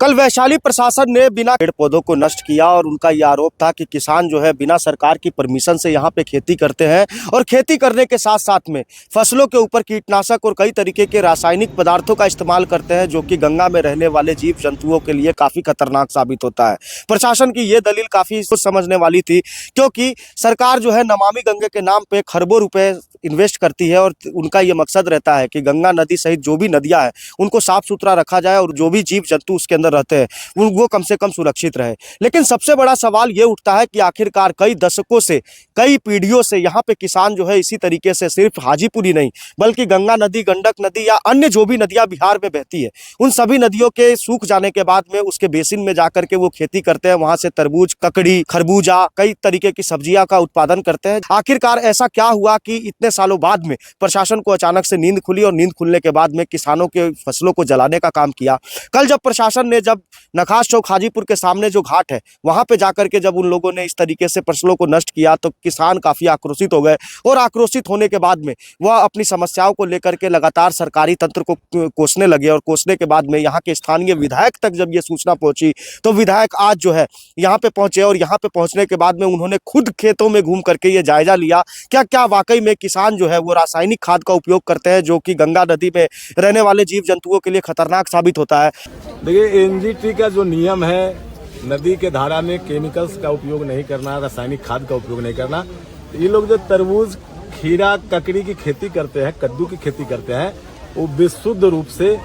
कल वैशाली प्रशासन ने बिना पेड़ पौधों को नष्ट किया और उनका यह आरोप था कि किसान जो है बिना सरकार की परमिशन से यहाँ पे खेती करते हैं और खेती करने के साथ साथ में फसलों के ऊपर कीटनाशक और कई तरीके के रासायनिक पदार्थों का इस्तेमाल करते हैं, जो कि गंगा में रहने वाले जीव जंतुओं के लिए काफ़ी खतरनाक साबित होता है। प्रशासन की ये दलील काफ़ी सोच समझने वाली थी, क्योंकि सरकार जो है नमामि गंगे के नाम पे खरबों रुपए इन्वेस्ट करती है और उनका ये मकसद रहता है कि गंगा नदी सहित जो भी नदियाँ हैं उनको साफ सुथरा रखा जाए और जो भी जीव जंतु उसके अंदर रहते हैं वो कम से कम सुरक्षित रहे। लेकिन सबसे बड़ा सवाल ये उठता है कि आखिरकार कई दशकों से, कई पीढ़ियों से यहाँ पे किसान जो है इसी तरीके से सिर्फ हाजीपुर ही नहीं बल्कि गंगा नदी, गंडक नदी या अन्य जो भी नदियाँ बिहार में बहती है उन सभी नदियों के सूख जाने के बाद में उसके बेसिन में जाकर के वो खेती करते हैं। वहां से तरबूज, ककड़ी, खरबूजा, कई तरीके की सब्जियां का उत्पादन करते हैं। आखिरकार ऐसा क्या हुआ कि इतने सालों बाद में प्रशासन को अचानक से नींद खुली और नींद खुलने के बाद में किसानों के फसलों को जलाने का काम किया। कल जब प्रशासन ने नखास चौक हाजीपुर के सामने जो घाट है वहां पे जाकर के जब उन लोगों ने इस तरीके से फसलों को नष्ट किया तो किसान काफी आक्रोशित हो गए और आक्रोशित होने के बाद में वह अपनी समस्याओं को लेकर के लगातार सरकारी तंत्र को कोसने लगे और कोसने के बाद में यहाँ के स्थानीय विधायक तक जब ये सूचना पहुंची तो विधायक आज जो है यहाँ पे पहुंचे और यहाँ पे पहुंचने के बाद में उन्होंने खुद खेतों में घूम करके ये जायजा लिया क्या वाकई में किसान जो है वो रासायनिक खाद का उपयोग करते हैं, जो कि गंगा नदी में रहने वाले जीव जंतुओं के लिए खतरनाक साबित होता है। देखिए, एनजीटी का जो नियम है, नदी के धारा में केमिकल्स का उपयोग नहीं करना, रासायनिक खाद का उपयोग नहीं करना। ये लोग जो तरबूज, खीरा, ककड़ी की खेती करते हैं, कद्दू की खेती करते हैं, वो विशुद्ध रूप से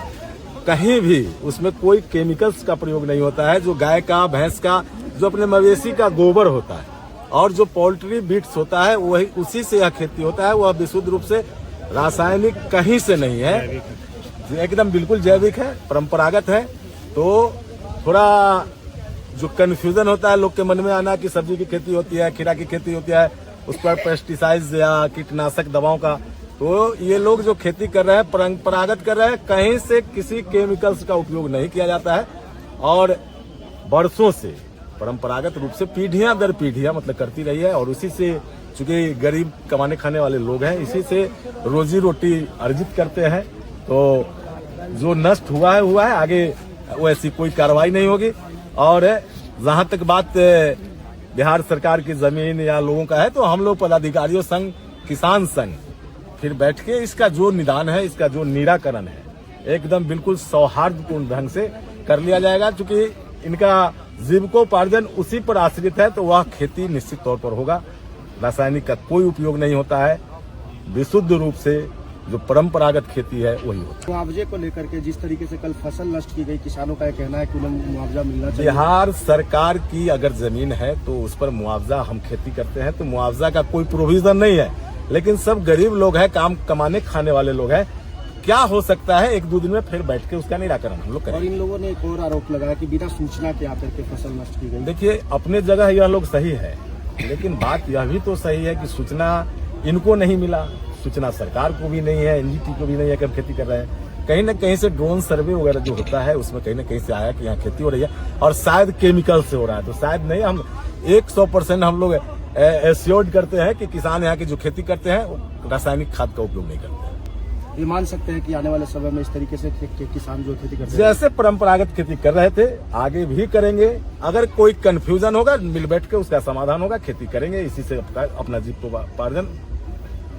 कहीं भी उसमें कोई केमिकल्स का प्रयोग नहीं होता है। जो गाय का, भैंस का, जो अपने मवेशी का गोबर होता है और जो पोल्ट्री बीट्स होता है वही उसी से यह खेती होता है। वह विशुद्ध रूप से रासायनिक कहीं से नहीं है, एकदम बिल्कुल जैविक है, परंपरागत है। तो थोड़ा जो कंफ्यूजन होता है लोग के मन में आना कि सब्जी की खेती होती है, खीरा की खेती होती है, उस पर पेस्टिसाइड्स या कीटनाशक दवाओं का, तो ये लोग जो खेती कर रहे हैं परंपरागत कर रहे हैं, कहीं से किसी केमिकल्स का उपयोग नहीं किया जाता है। और वर्षों से परंपरागत रूप से पीढ़ियां दर पीढ़ियां मतलब करती रही है और उसी से, चूंकि गरीब कमाने खाने वाले लोग हैं, इसी से रोजी रोटी अर्जित करते हैं। तो जो नष्ट हुआ है, आगे वैसी कोई कार्रवाई नहीं होगी। और जहां तक बात बिहार सरकार की जमीन या लोगों का है तो हम लोग पदाधिकारियों संघ, किसान संघ फिर बैठ के इसका जो निदान है, इसका जो निराकरण है, एकदम बिल्कुल सौहार्दपूर्ण ढंग से कर लिया जाएगा। क्योंकि इनका जीविकोपार्जन उसी पर आश्रित है तो वह खेती निश्चित तौर पर होगा। रासायनिक का कोई उपयोग नहीं होता है, विशुद्ध रूप से जो परंपरागत खेती है वही होती है। मुआवजे को लेकर के जिस तरीके से कल फसल नष्ट की गई, किसानों का कहना है कि उन्हें मुआवजा मिलना चाहिए। बिहार सरकार की अगर जमीन है तो उस पर मुआवजा, हम खेती करते हैं तो मुआवजा का कोई प्रोविजन नहीं है, लेकिन सब गरीब लोग हैं, काम कमाने खाने वाले लोग हैं। क्या हो सकता है, एक दो दिन में फिर बैठ के उसका निराकरण हम लोग करें। और इन लोगों ने एक और आरोप लगाया कि बिना सूचना के आकर के फसल नष्ट की गई। देखिए, अपने जगह यह लोग सही है, लेकिन बात यह भी तो सही है कि सूचना इनको नहीं मिला, सूचना सरकार को भी नहीं है, एनजीटी को भी नहीं है कि हम खेती कर रहे हैं। कहीं न कहीं से ड्रोन सर्वे वगैरह जो होता है उसमें कहीं न कहीं से आया कि यहाँ खेती हो रही है और शायद केमिकल से हो रहा है। तो शायद नहीं, हम 100% हम लोग एश्योर्ड करते हैं कि किसान यहाँ की जो खेती करते हैं रासायनिक खाद का उपयोग नहीं करते हैं। ये मान सकते हैं कि आने वाले समय में इस तरीके से किसान जो खेती करते हैं जैसे परंपरागत खेती कर रहे थे आगे भी करेंगे। अगर कोई कंफ्यूजन होगा मिल बैठ के उसका समाधान होगा, खेती करेंगे, इसी से अपना जीविकोपार्जन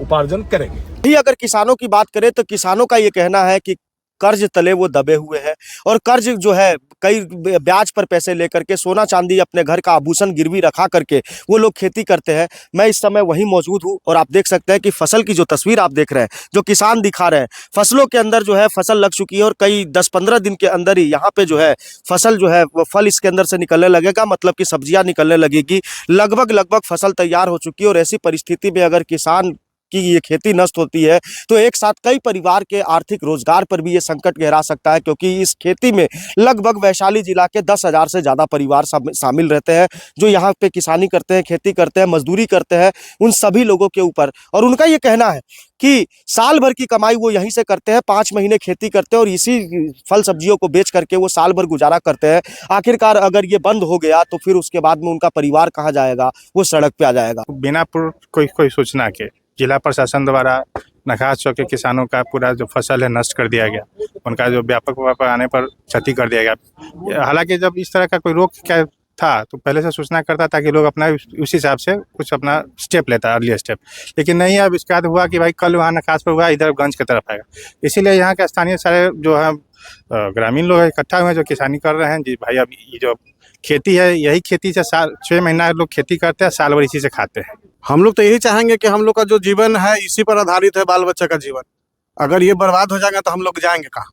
उपार्जन करेंगे। अगर किसानों की बात करें तो किसानों का ये कहना है कि कर्ज तले वो दबे हुए हैं और कर्ज जो है कई ब्याज पर पैसे लेकर के, सोना चांदी, अपने घर का आभूषण गिरवी रखा करके वो लोग खेती करते हैं। मैं इस समय वहीं मौजूद हूँ और आप देख सकते हैं कि फसल की जो तस्वीर आप देख रहे हैं, जो किसान दिखा रहे हैं, फसलों के अंदर जो है फसल लग चुकी है और कई 10-15 दिन के अंदर ही यहाँ पे जो है फसल जो है वो फल इसके अंदर से निकलने लगेगा, मतलब कि सब्जियाँ निकलने लगेगी। लगभग फसल तैयार हो चुकी है और ऐसी परिस्थिति में अगर किसान कि ये खेती नष्ट होती है तो एक साथ कई परिवार के आर्थिक रोजगार पर भी ये संकट गहरा सकता है, क्योंकि इस खेती में लगभग वैशाली जिला के 10,000 से ज़्यादा परिवार शामिल रहते हैं जो यहाँ पे किसानी करते हैं, खेती करते हैं, मजदूरी करते हैं। उन सभी लोगों के ऊपर, और उनका ये कहना है कि साल भर की कमाई वो यहीं से करते हैं, 5 महीने खेती करते हैं और इसी फल सब्जियों को बेच करके वो साल भर गुजारा करते हैं। आखिरकार अगर ये बंद हो गया तो फिर उसके बाद में उनका परिवार कहाँ जाएगा, वो सड़क पे आ जाएगा। बिना कोई सूचना के जिला प्रशासन द्वारा नखास चौक के किसानों का पूरा जो फसल है नष्ट कर दिया गया, उनका जो व्यापक आने पर क्षति कर दिया गया। हालांकि जब इस तरह का कोई रोक क्या था तो पहले से सूचना करता ताकि लोग अपना उस हिसाब से कुछ अपना स्टेप लेता, अर्ली स्टेप। लेकिन नहीं, अब इसके बाद हुआ कि भाई कल वहाँ नखास पर हुआ, इधर गंज की तरफ आएगा। इसीलिए यहाँ के स्थानीय सारे जो है ग्रामीण लोग इकट्ठा हुए हैं जो किसानी कर रहे हैं। जी भाई, अब ये जो खेती है, यही खेती से 6 महीना लोग खेती करते हैं, साल भर इसी से खाते हैं। हम लोग तो यही चाहेंगे कि हम लोग का जो जीवन है इसी पर आधारित है, बाल बच्चे का जीवन। अगर ये बर्बाद हो जाएगा तो हम लोग जाएंगे कहाँ?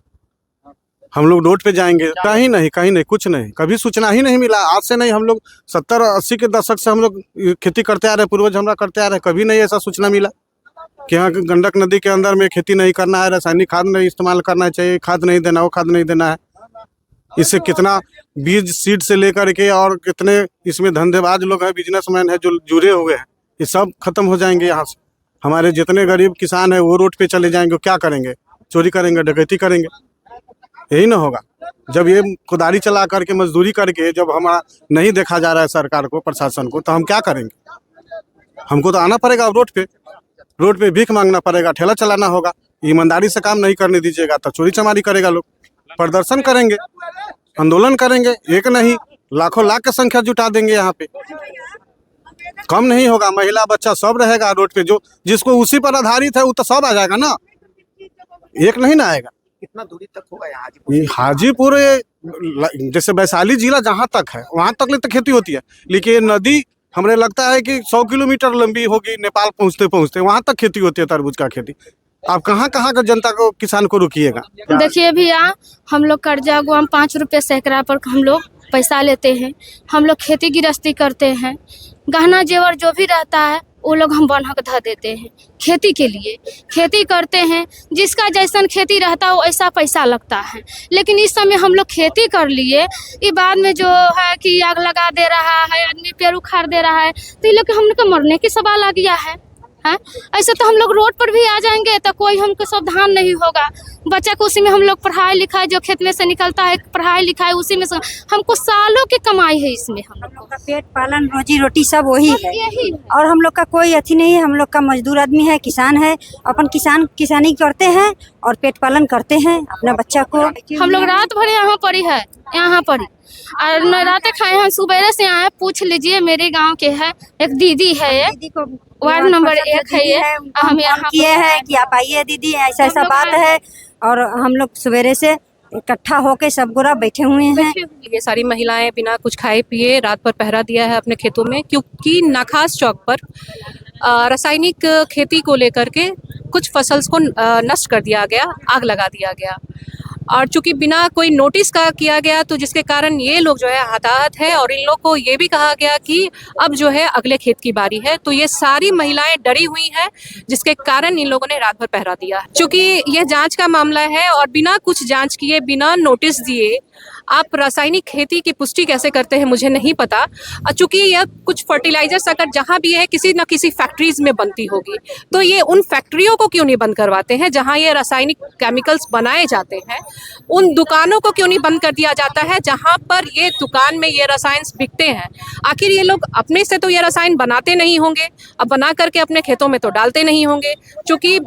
हम लोग रोड पे जाएंगे? कहीं नहीं, कुछ नहीं। कभी सूचना ही नहीं मिला। आज से नहीं, हम लोग 70-80 के दशक से हम लोग खेती करते आ रहे हैं, पूर्वज हमरा करते आ रहे हैं। कभी नहीं ऐसा सूचना मिला कि यहाँ गंडक नदी के अंदर में खेती नहीं करना है, रासायनिक खाद नहीं इस्तेमाल करना चाहिए, खाद नहीं देना, वो खाद नहीं देना है। इससे कितना बीज सीड से लेकर के और कितने इसमें धंधेबाज लोग हैं, बिजनेसमैन है जो जुड़े हुए हैं, ये सब खत्म हो जाएंगे यहाँ से। हमारे जितने गरीब किसान हैं वो रोड पे चले जाएंगे। क्या करेंगे? चोरी करेंगे, डकैती करेंगे? यही ना होगा। जब ये कुदारी चला करके मजदूरी करके जब हमारा नहीं देखा जा रहा है सरकार को, प्रशासन को, तो हम क्या करेंगे? हमको तो आना पड़ेगा रोड पे भीख मांगना पड़ेगा, ठेला चलाना होगा। ईमानदारी से काम नहीं करने दीजिएगा तो चोरी चमारी करेगा लोग। प्रदर्शन करेंगे, आंदोलन करेंगे, एक नहीं लाखों लाख की संख्या जुटा देंगे यहाँ पे। कम नहीं होगा, महिला बच्चा सब रहेगा रोड पे। जो जिसको उसी पर आधारित है वो तो सब आ जाएगा ना, एक नहीं ना आएगा। कितना दूरी तक होगा यहाँ ये हाजीपुर जैसे वैशाली जिला जहाँ तक है वहाँ तक तो खेती होती है, लेकिन ये नदी हमें लगता है कि 100 किलोमीटर लंबी होगी। नेपाल पहुँचते वहाँ तक खेती होती है, तरबूज का खेती। आप कहाँ का जनता को, किसान को रोकिएगा? देखिए भैया, हम लोग कर्जा गुआम 5 रुपये सैकड़ा पर हम लोग पैसा लेते हैं। हम लोग खेती गृहस्थी करते हैं, गहना जेवर जो भी रहता है वो लोग हम बन्हक धर देते हैं खेती के लिए। खेती करते हैं, जिसका जैसन खेती रहता है वो ऐसा पैसा लगता है। लेकिन इस समय हम लोग खेती कर लिए, ये बाद में जो है कि आग लगा दे रहा है, आदमी पेड़ उखाड़ दे रहा है, तो ये लोग के हम लोग का मरने की सवाल आ गया है। हाँ, ऐसे तो हम लोग रोड पर भी आ जाएंगे तो कोई हमको सावधान नहीं होगा। बच्चा को उसी में हम लोग पढ़ाई लिखाई जो खेत में से निकलता है, पढ़ाई लिखाई उसी में से हमको सालों की कमाई है इसमें। हम लोग का पेट पालन, रोजी रोटी सब वही है। यही और हम लोग का कोई अथी नहीं है। हम लोग का मजदूर आदमी है, किसान है, अपन किसानी करते हैं और पेट पालन करते हैं अपना बच्चा को। हम लोग रात भर यहाँ पर ही है, यहाँ पर ही और रातें खाए हैं। सुबह से आए, पूछ लीजिए, मेरे गाँव के है, एक दीदी है, दीदी को वार्ड नंबर 1 है ये। हम यहाँ किए हैं कि आप आइए दीदी, ऐसा बात है। और हम लोग सवेरे से इकट्ठा होके सब गोरा बैठे हुए हैं। ये सारी महिलाएं बिना कुछ खाए पिए रात भर पहरा दिया है अपने खेतों में, क्योंकि नखास चौक पर रासायनिक खेती को लेकर के कुछ फसल्स को नष्ट कर दिया गया, आग लगा दिया गया। और चूंकि बिना कोई नोटिस का किया गया तो जिसके कारण ये लोग जो है हताहत है। और इन लोग को ये भी कहा गया कि अब जो है अगले खेत की बारी है। तो ये सारी महिलाएं डरी हुई हैं, जिसके कारण इन लोगों ने रात भर पहरा दिया। चूंकि यह जांच का मामला है और बिना कुछ जांच किए, बिना नोटिस दिए आप रासायनिक खेती की पुष्टि कैसे करते हैं मुझे नहीं पता। चूंकि यह कुछ फर्टिलाइजर्स अगर जहाँ भी है किसी न किसी फैक्ट्रीज में बनती होगी, तो ये उन फैक्ट्रियों को क्यों नहीं बंद करवाते हैं जहाँ ये रासायनिक केमिकल्स बनाए जाते हैं? उन दुकानों को क्यों नहीं बंद कर दिया जाता है जहाँ पर ये दुकान में ये रसायन बिकते हैं? आखिर ये लोग अपने से तो ये रसायन बनाते नहीं होंगे, अब बना करके अपने खेतों में तो डालते नहीं होंगे। चूंकि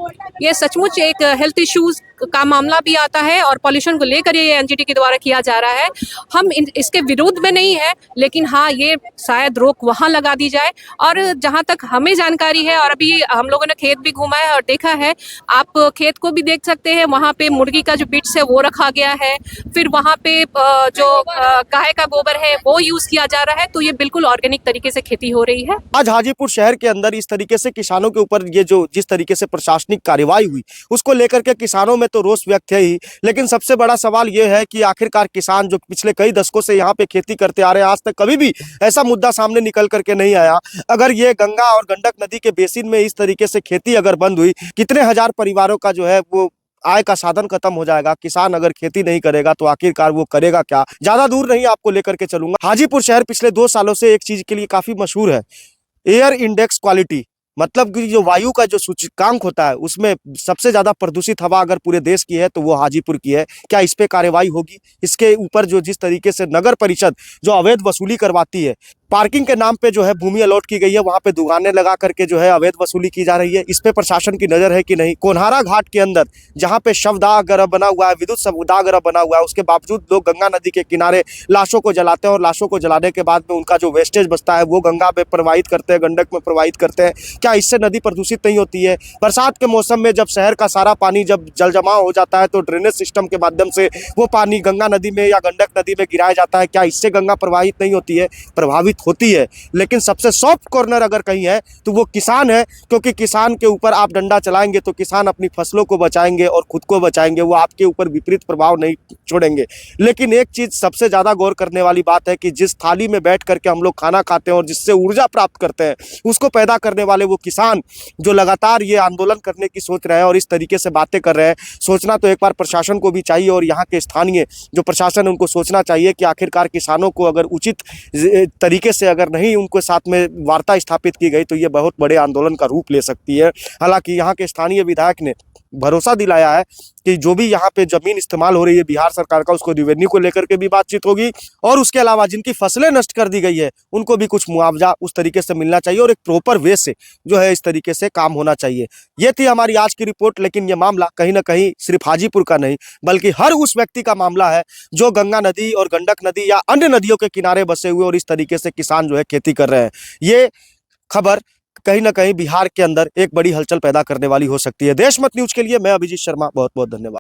ये सचमुच एक हेल्थ इश्यूज का मामला भी आता है और पॉल्यूशन को लेकर ये एनजीटी के द्वारा किया जा रहा है। हम इसके विरोध में नहीं है, लेकिन हाँ, ये शायद रोक वहाँ लगा दी जाए। और जहाँ तक हमें जानकारी है, और अभी हम लोगों ने खेत भी घूमा है और देखा है, आप खेत को भी देख सकते हैं, वहाँ पे मुर्गी का जो बिट्स है वो रखा गया है, फिर वहाँ पे जो गाय का गोबर है वो यूज किया जा रहा है। तो ये बिल्कुल ऑर्गेनिक तरीके से खेती हो रही है। आज हाजीपुर शहर के अंदर इस तरीके से किसानों के ऊपर ये जो जिस तरीके से प्रशासनिक कार्रवाई हुई, उसको लेकर के किसानों में तो रोष व्यक्त है ही, लेकिन सबसे बड़ा सवाल ये है कि आखिरकार किसान जो पिछले कई दशकों से यहाँ पे खेती करते आ रहे हैं, आज तक कभी भी ऐसा मुद्दा सामने निकल करके नहीं आया। अगर ये गंगा और गंडक नदी के बेसिन में इस तरीके से खेती अगर बंद हुई, कितने हजार परिवारों का जो है वो आय का साधन खत्म हो जाएगा। किसान अगर खेती नहीं करेगा तो आखिरकार वो करेगा क्या? ज्यादा दूर नहीं आपको लेकर के चलूंगा। हाजीपुर शहर पिछले 2 सालों से एक चीज के लिए काफी मशहूर है, एयर इंडेक्स क्वालिटी। मतलब कि जो वायु का जो सूचकांक होता है उसमें सबसे ज्यादा प्रदूषित हवा अगर पूरे देश की है तो वो हाजीपुर की है। क्या इस पे कार्रवाई होगी? इसके ऊपर जो जिस तरीके से नगर परिषद जो अवैध वसूली करवाती है, पार्किंग के नाम पे जो है भूमि अलॉट की गई है, वहां पे दुकानें लगा करके जो है अवैध वसूली की जा रही है। इस पे प्रशासन की नजर है कि नहीं? कोनहारा घाट के अंदर जहां पे शवदाह गृह बना हुआ है, विद्युत शवदाह गृह बना हुआ है, उसके बावजूद लोग गंगा नदी के किनारे लाशों को जलाते हैं और लाशों को जलाने के बाद में उनका जो वेस्टेज बचता है वो गंगा में प्रवाहित करते हैं, गंडक में प्रवाहित करते हैं। क्या इससे नदी प्रदूषित नहीं होती है? बरसात के मौसम में जब शहर का सारा पानी जब जल जमाव हो जाता है तो ड्रेनेज सिस्टम के माध्यम से वो पानी गंगा नदी में या गंडक नदी में गिराया जाता है। क्या इससे गंगा प्रवाहित नहीं होती है? प्रभावित होती है। लेकिन सबसे सॉफ्ट कॉर्नर अगर कहीं है तो वो किसान है, क्योंकि किसान के ऊपर आप डंडा चलाएंगे तो किसान अपनी फसलों को बचाएंगे और खुद को बचाएंगे, वो आपके ऊपर विपरीत प्रभाव नहीं छोड़ेंगे। लेकिन एक चीज सबसे ज्यादा गौर करने वाली बात है कि जिस थाली में बैठ करके हम लोग खाना खाते हैं और जिससे ऊर्जा प्राप्त करते हैं, उसको पैदा करने वाले वो किसान जो लगातार ये आंदोलन करने की सोच रहे हैं और इस तरीके से बातें कर रहे हैं, सोचना तो एक बार प्रशासन को भी चाहिए और यहाँ के स्थानीय जो प्रशासन उनको सोचना चाहिए कि आखिरकार किसानों को अगर उचित तरीके से अगर नहीं उनके साथ में वार्ता स्थापित की गई तो ये बहुत बड़े आंदोलन का रूप ले सकती है। हालांकि यहाँ के स्थानीय विधायक ने भरोसा दिलाया है कि जो भी यहाँ पे जमीन इस्तेमाल हो रही है बिहार सरकार का, उसको रिवेन्यू को लेकर के भी बातचीत होगी और उसके अलावा जिनकी फसलें नष्ट कर दी गई है उनको भी कुछ मुआवजा उस तरीके से मिलना चाहिए और एक प्रॉपर वे से जो है इस तरीके से काम होना चाहिए। ये थी हमारी आज की रिपोर्ट। लेकिन ये मामला कहीं ना कहीं सिर्फ हाजीपुर का नहीं बल्कि हर उस व्यक्ति का मामला है जो गंगा नदी और गंडक नदी या अन्य नदियों के किनारे बसे हुए और इस तरीके से किसान जो है खेती कर रहे हैं। ये खबर कहीं ना कहीं बिहार के अंदर एक बड़ी हलचल पैदा करने वाली हो सकती है। देशमत न्यूज के लिए मैं अभिजीत शर्मा, बहुत बहुत धन्यवाद।